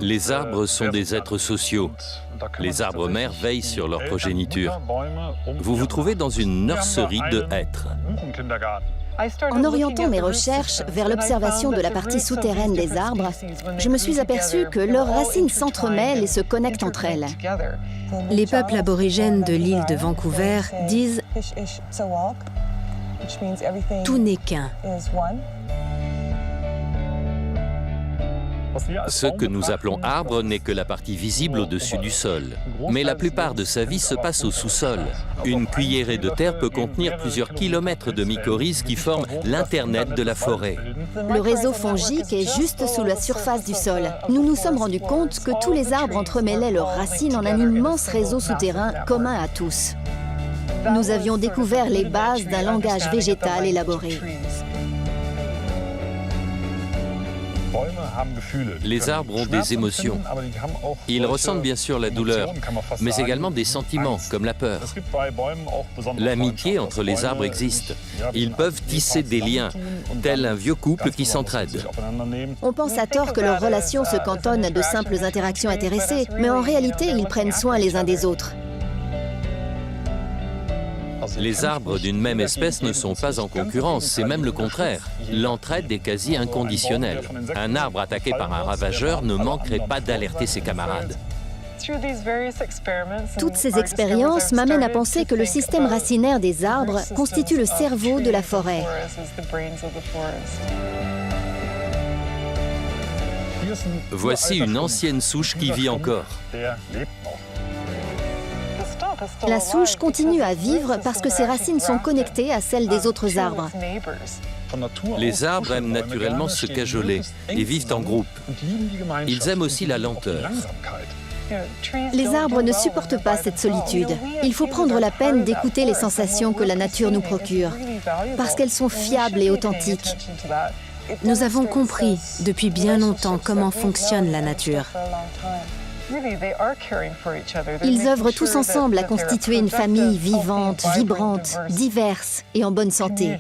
Les arbres sont des êtres sociaux. Les arbres mères veillent sur leur progéniture. Vous vous trouvez dans une nurserie de hêtres. En orientant mes recherches vers l'observation de la partie souterraine des arbres, je me suis aperçue que leurs racines s'entremêlent et se connectent entre elles. Les peuples aborigènes de l'île de Vancouver disent « tout n'est qu'un ». Ce que nous appelons arbre n'est que la partie visible au-dessus du sol. Mais la plupart de sa vie se passe au sous-sol. Une cuillerée de terre peut contenir plusieurs kilomètres de mycorhizes qui forment l'Internet de la forêt. Le réseau fongique est juste sous la surface du sol. Nous nous sommes rendus compte que tous les arbres entremêlaient leurs racines en un immense réseau souterrain commun à tous. Nous avions découvert les bases d'un langage végétal élaboré. Les arbres ont des émotions. Ils ressentent bien sûr la douleur, mais également des sentiments, comme la peur. L'amitié entre les arbres existe. Ils peuvent tisser des liens, tel un vieux couple qui s'entraide. On pense à tort que leurs relations se cantonnent à de simples interactions intéressées, mais en réalité, ils prennent soin les uns des autres. Les arbres d'une même espèce ne sont pas en concurrence, c'est même le contraire. L'entraide est quasi inconditionnelle. Un arbre attaqué par un ravageur ne manquerait pas d'alerter ses camarades. Toutes ces expériences m'amènent à penser que le système racinaire des arbres constitue le cerveau de la forêt. Voici une ancienne souche qui vit encore. La souche continue à vivre parce que ses racines sont connectées à celles des autres arbres. Les arbres aiment naturellement se cajoler et vivent en groupe. Ils aiment aussi la lenteur. Les arbres ne supportent pas cette solitude. Il faut prendre la peine d'écouter les sensations que la nature nous procure, parce qu'elles sont fiables et authentiques. Nous avons compris depuis bien longtemps comment fonctionne la nature. Ils œuvrent tous ensemble à constituer une famille vivante, vibrante, diverse et en bonne santé.